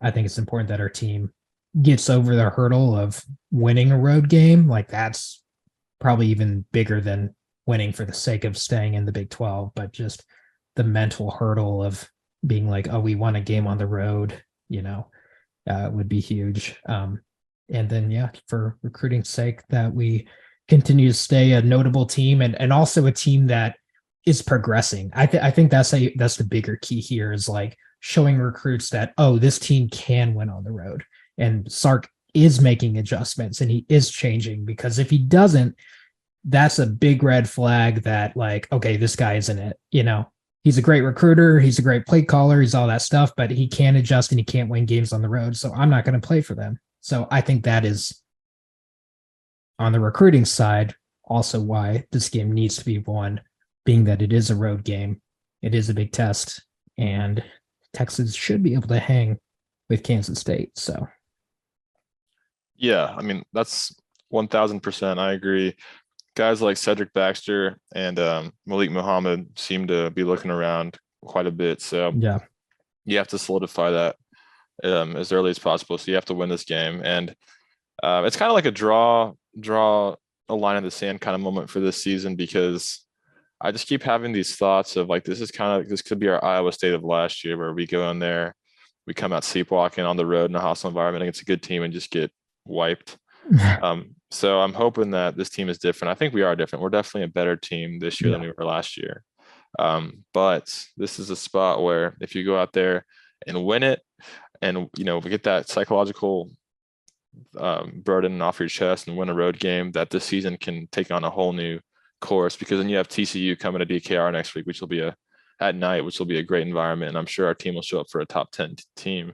I think it's important that our team gets over the hurdle of winning a road game. Like that's probably even bigger than winning for the sake of staying in the Big 12, but just the mental hurdle of being like, oh, we won a game on the road, would be huge. And then, yeah, for recruiting's sake, that we continue to stay a notable team and also a team that is progressing. I think that's the bigger key here is like showing recruits that, oh, this team can win on the road. And Sark is making adjustments and he is changing, because if he doesn't, that's a big red flag that like, okay, this guy isn't it. He's a great recruiter. He's a great play caller. He's all that stuff, but he can't adjust and he can't win games on the road. So I'm not going to play for them. So I think that is on the recruiting side also why this game needs to be won, being that it is a road game. It is a big test, and Texas should be able to hang with Kansas State. So. Yeah, I mean, that's 1000%. I agree. Guys like Cedric Baxter and Malik Muhammad seem to be looking around quite a bit. So yeah, you have to solidify that as early as possible. So you have to win this game. And it's kind of like a draw a line in the sand kind of moment for this season, because I just keep having these thoughts of like, this could be our Iowa State of last year, where we go in there, we come out sleepwalking on the road in a hostile environment against a good team and just get wiped. So I'm hoping that this team is different. I think we are different. We're definitely a better team this year than we were last year. But this is a spot where if you go out there and win it, and we get that psychological burden off your chest and win a road game, that this season can take on a whole new course, because then you have TCU coming to DKR next week, which will be at night, which will be a great environment. And I'm sure our team will show up for a top 10 team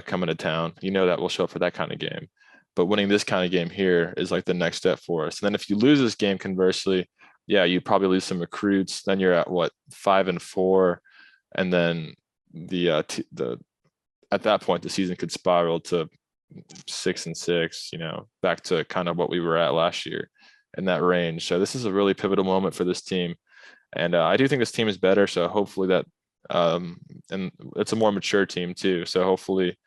coming to town. That we'll show up for that kind of game. But winning this kind of game here is like the next step for us. And then if you lose this game, conversely, yeah, you probably lose some recruits. Then you're at 5-4, and then at that point the season could spiral to 6-6. Back to kind of what we were at last year in that range. So this is a really pivotal moment for this team, and I do think this team is better. So hopefully that, and it's a more mature team too. So hopefully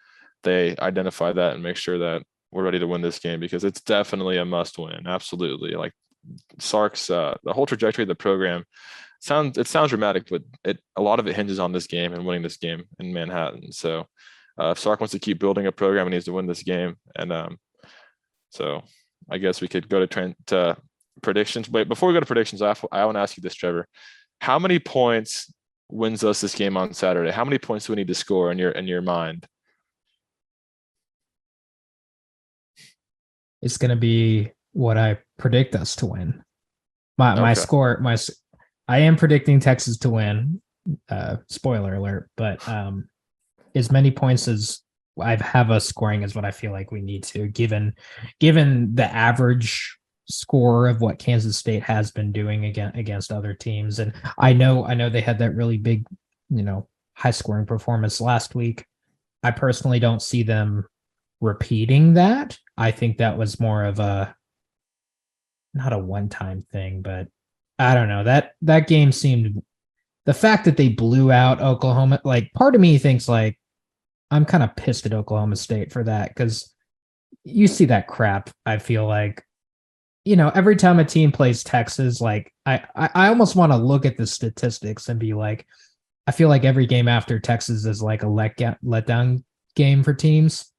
they identify that and make sure that we're ready to win this game, because it's definitely a must win. Absolutely. Like Sark's, the whole trajectory of the program sounds dramatic, but a lot of it hinges on this game and winning this game in Manhattan. So if Sark wants to keep building a program, he needs to win this game. And so I guess we could go to predictions. Wait, before we go to predictions, I want to ask you this, Trevor. How many points wins us this game on Saturday? How many points do we need to score in your mind? It's going to be what I predict us to win. My score, I am predicting Texas to win. Spoiler alert, but as many points as I have us scoring is what I feel like we need to, given the average score of what Kansas State has been doing against other teams. And I know they had that really big, high scoring performance last week. I personally don't see them repeating that. I think that was more of not a one-time thing, but I don't know. That game seemed, the fact that they blew out Oklahoma, like part of me thinks like I'm kind of pissed at Oklahoma State for that, because you see that crap. I feel like, every time a team plays Texas, like I almost want to look at the statistics and be like, I feel like every game after Texas is like a letdown game for teams.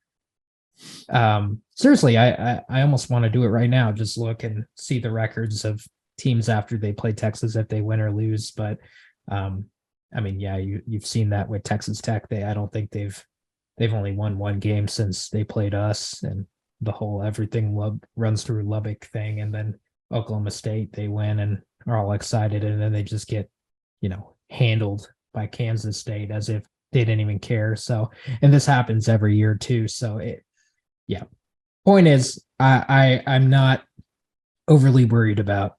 Seriously, I almost want to do it right now. Just look and see the records of teams after they play Texas, if they win or lose. But I mean, yeah, you've seen that with Texas Tech. I don't think they've only won one game since they played us, and the whole everything runs through Lubbock thing. And then Oklahoma State, they win and are all excited, and then they just get, handled by Kansas State as if they didn't even care. So, and this happens every year too. So yeah. Point is, I'm not overly worried about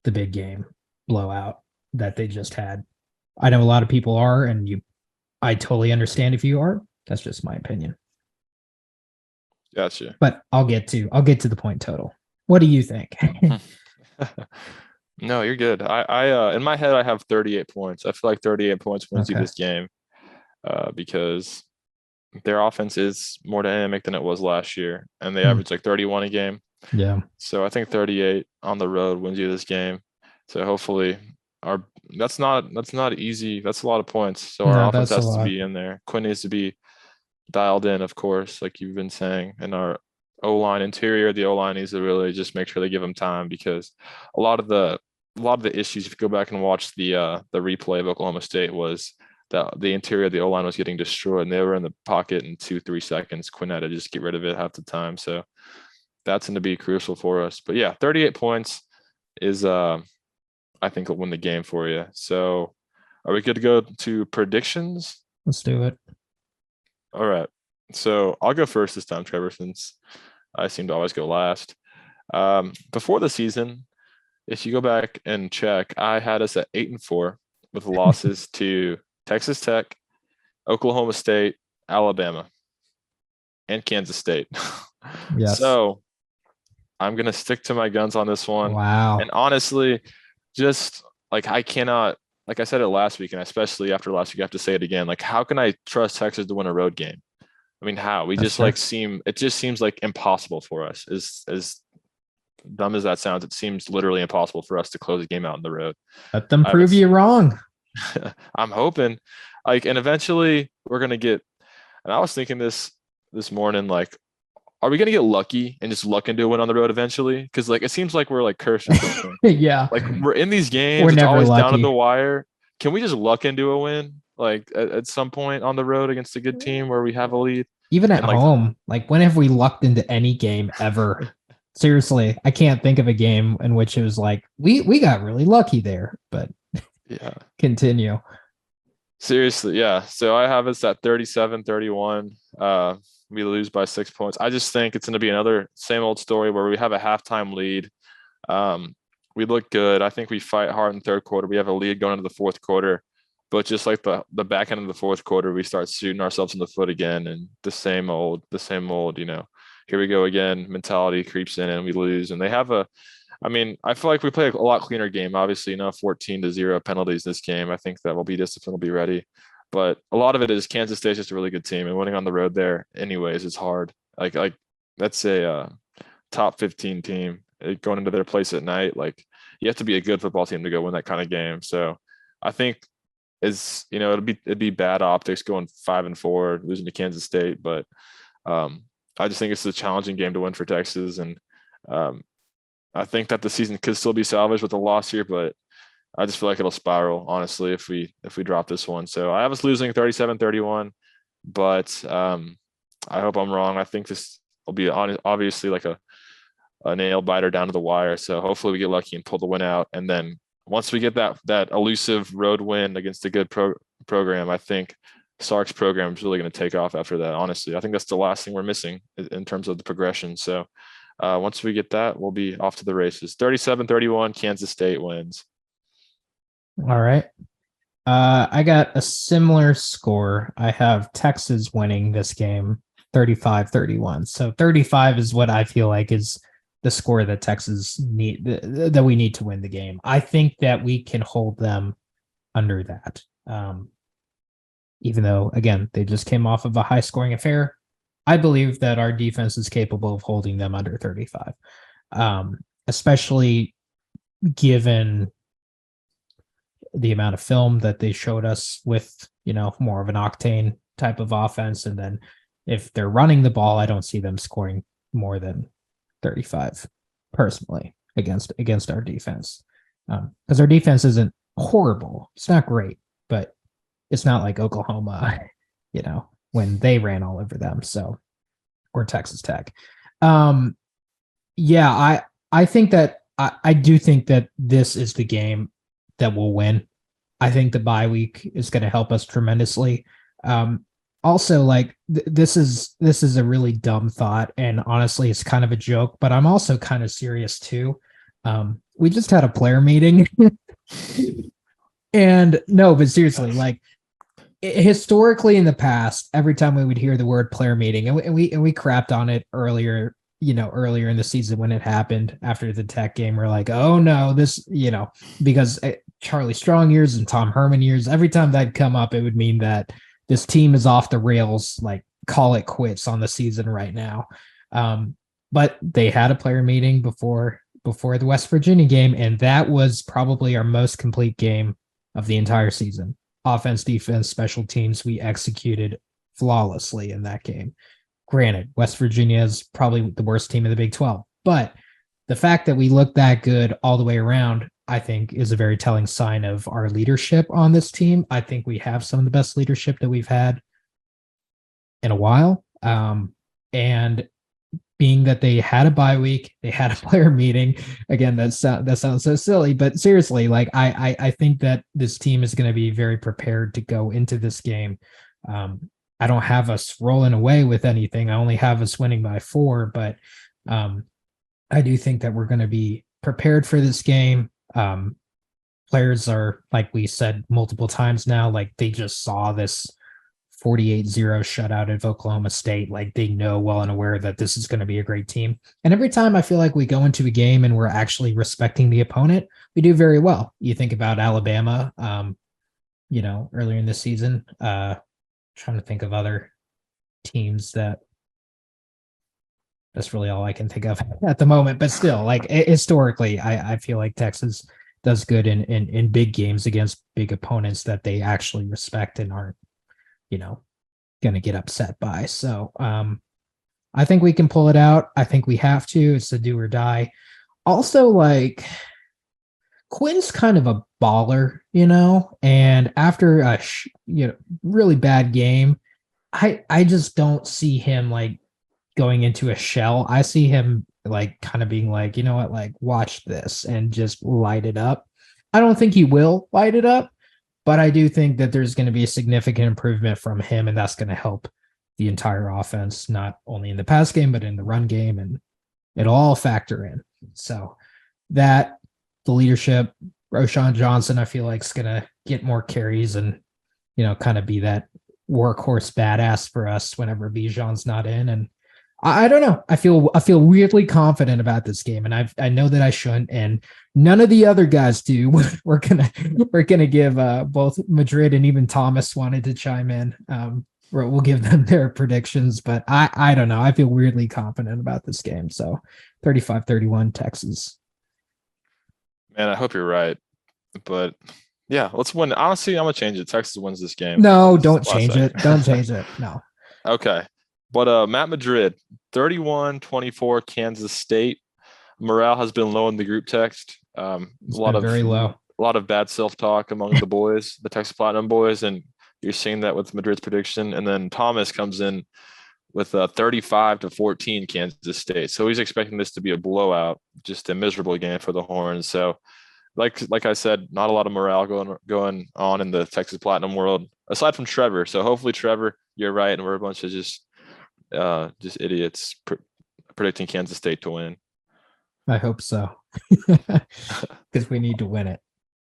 the big game blowout that they just had. I know a lot of people are, and I totally understand if you are. That's just my opinion. Gotcha. But I'll get to the point total. What do you think? No, you're good. I in my head I have 38 points. I feel like 38 points wins you this game, because their offense is more dynamic than it was last year, and they average like 31 a game. Yeah. So I think 38 on the road wins you this game. So hopefully that's not easy. That's a lot of points. So our offense has to be in there. Quinn needs to be dialed in, of course, like you've been saying. And our O-line interior, the O-line needs to really just make sure they give them time, because a lot of the issues, if you go back and watch the replay of Oklahoma State, was that the interior of the O-line was getting destroyed, and they were in the pocket in 2-3 seconds. Quinn had to just get rid of it half the time. So that's going to be crucial for us. But yeah, 38 points is, I think, will win the game for you. So are we good to go to predictions? Let's do it. All right. So I'll go first this time, Trevor, since I seem to always go last. Before the season, if you go back and check, I had us at 8-4 with losses to Texas Tech, Oklahoma State, Alabama, and Kansas State. Yes. So I'm going to stick to my guns on this one. Wow. And honestly, just like I cannot, like I said it last week, and especially after last week, I have to say it again. Like, how can I trust Texas to win a road game? I mean, how? It just seems like impossible for us. As dumb as that sounds, it seems literally impossible for us to close a game out on the road. Let them prove you wrong. I'm hoping, and eventually we're going to get, And I was thinking this morning, like, are we gonna get lucky and just luck into a win on the road eventually? Because like it seems like we're like cursed or something. Yeah, Like we're in these games, we're it's never always down to the lucky. wire. Can we just luck into a win like at some point on the road against a good team where we have a lead? Even at And like, home, like when have we lucked into any game ever? Seriously, I can't think of a game in which it was like we got really lucky there. But yeah, continue. seriously, yeah. So I have us at 37-31. We lose by 6 points. I just think it's going to be another same old story where we have a halftime lead. We look good. I think we fight hard in the third quarter. We have a lead going into the fourth quarter, but just like the back end of the fourth quarter, we start shooting ourselves in the foot again, and the same old, here we go again. Mentality creeps in, and we lose. And they have I mean, I feel like we play a lot cleaner game. Obviously, 14-0 penalties this game. I think that will be discipline will be ready. But a lot of it is Kansas State's just a really good team, and winning on the road there, anyways, is hard. Like that's a top 15 team going into their place at night. Like you have to be a good football team to go win that kind of game. So I think it'd be bad optics going 5-4, losing to Kansas State, but I just think it's a challenging game to win for Texas, and I think that the season could still be salvaged with a loss here, but I just feel like it'll spiral, honestly, if we drop this one. So I have us losing 37-31, but I hope I'm wrong. I think this will be obviously like a nail biter down to the wire. So hopefully we get lucky and pull the win out. And then once we get that elusive road win against a good program, I think Sark's program is really going to take off after that. Honestly, I think that's the last thing we're missing in terms of the progression. So once we get that, we'll be off to the races. 37-31, Kansas State wins. All right. I got a similar score. I have Texas winning this game 35-31. So 35 is what I feel like is the score that Texas that we need to win the game. I think that we can hold them under that. Even though, again, they just came off of a high scoring affair, I believe that our defense is capable of holding them under 35, especially given the amount of film that they showed us with, more of an octane type of offense. And then if they're running the ball, I don't see them scoring more than 35 personally against our defense. Because our defense isn't horrible. It's not great, but it's not like Oklahoma, when they ran all over them. So, or Texas Tech. Yeah, I think that I do think that this is the game that will win. I think the bye week is going to help us tremendously. Also, like this is a really dumb thought, and honestly, it's kind of a joke. But I'm also kind of serious too. We just had a player meeting, and no, but seriously, like historically in the past, every time we would hear the word player meeting, and we crapped on it earlier. Earlier in the season when it happened after the Tech game, we're like, oh no, this, because Charlie Strong years and Tom Herman years, every time that'd come up, it would mean that this team is off the rails, like call it quits on the season right now. But they had a player meeting before the West Virginia game, and that was probably our most complete game of the entire season. Offense, defense, special teams, we executed flawlessly in that game. Granted, West Virginia is probably the worst team in the Big 12, but the fact that we look that good all the way around, I think, is a very telling sign of our leadership on this team. I think we have some of the best leadership that we've had in a while. And being that they had a bye week, they had a player meeting. Again, that sounds so silly, but seriously, like I think that this team is going to be very prepared to go into this game. I don't have us rolling away with anything. I only have us winning by 4, but I do think that we're going to be prepared for this game. Players are, like we said multiple times now, like they just saw this 48-0 shutout of Oklahoma State. Like they know well and aware that this is going to be a great team. And every time I feel like we go into a game and we're actually respecting the opponent, we do very well. You think about Alabama, earlier in the season, trying to think of other teams that's really all I can think of at the moment, but still, like historically, I feel like Texas does good in big games against big opponents that they actually respect and aren't, going going to get upset by. So I think we can pull it out. I think we have to. It's a do or die. Also, like, Quinn's kind of a baller, and after a really bad game, I just don't see him like going into a shell. I see him like kind of being like, you know what, like watch this and just light it up. I don't think he will light it up, but I do think that there's going to be a significant improvement from him, and that's going to help the entire offense, not only in the pass game, but in the run game, and it'll all factor in. So that, the leadership, Roshan Johnson, I feel like is going to get more carries and, kind of be that workhorse badass for us whenever Bijan's not in. And I don't know. I feel weirdly confident about this game, and I know that I shouldn't, and none of the other guys do. We're gonna give both Madrid and even Thomas wanted to chime in. We'll give them their predictions, but I don't know. I feel weirdly confident about this game. So 35-31 Texas. Man, I hope you're right. But yeah, let's win. Honestly, I'm going to change it. Texas wins this game. No, don't change it. Don't change it. No. Okay. But Matt Madrid, 31-24 Kansas State. Morale has been low in the group text. Very low. A lot of bad self-talk among the boys, the Texas Platinum boys, and you're seeing that with Madrid's prediction. And then Thomas comes in with 35-14 Kansas State. So he's expecting this to be a blowout, just a miserable game for the Horns. So like I said, not a lot of morale going on in the Texas Platinum world, aside from Trevor. So hopefully, Trevor, you're right, and we're a bunch of just idiots predicting Kansas State to win. I hope so, because we need to win it.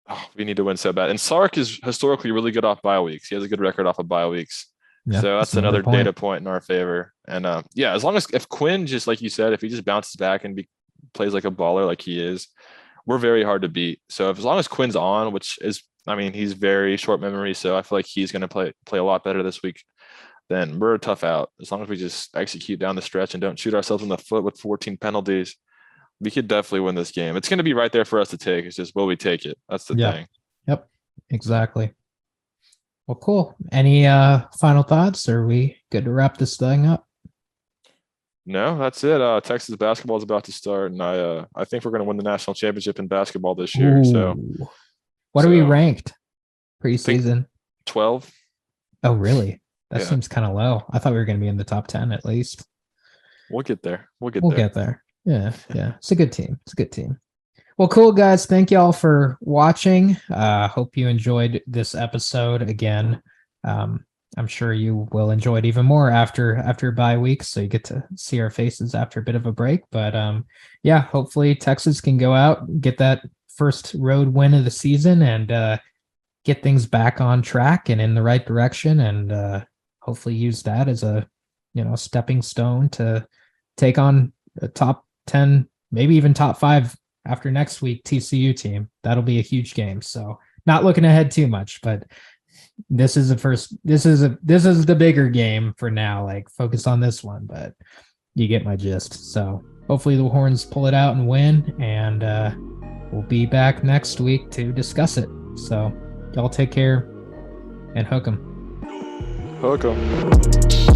Oh, we need to win so bad. And Sark is historically really good off bye weeks. He has a good record off of bye weeks. Yeah, so that's another data point in our favor. And as long as if Quinn, just like you said, if he just bounces back and plays like a baller like he is, we're very hard to beat. So as long as Quinn's on, which is, he's very short memory, so I feel like he's going to play a lot better this week, then we're a tough out. As long as we just execute down the stretch and don't shoot ourselves in the foot with 14 penalties, we could definitely win this game. It's going to be right there for us to take. It's just, will we take it? That's the thing. Yep, exactly. Well, cool. Any final thoughts? Are we good to wrap this thing up? No, that's it. Texas basketball is about to start, and I think we're going to win the national championship in basketball this year. Ooh. So, what are we ranked preseason? 12. Oh, really? That seems kind of low. I thought we were going to be in the top 10 at least. We'll get there. We'll get there. Yeah. It's a good team. Well, cool, guys. Thank you all for watching. Hope you enjoyed this episode. Again, I'm sure you will enjoy it even more after bye weeks, so you get to see our faces after a bit of a break. But hopefully Texas can go out, get that first road win of the season, and get things back on track and in the right direction, and hopefully use that as a stepping stone to take on a top 10, maybe even top 5 after next week TCU team. That'll be a huge game. So not looking ahead too much, but this is the bigger game for now. Like, focus on this one, but you get my gist. So hopefully the Horns pull it out and win, and we'll be back next week to discuss it. So y'all take care and hook 'em. Hook 'em.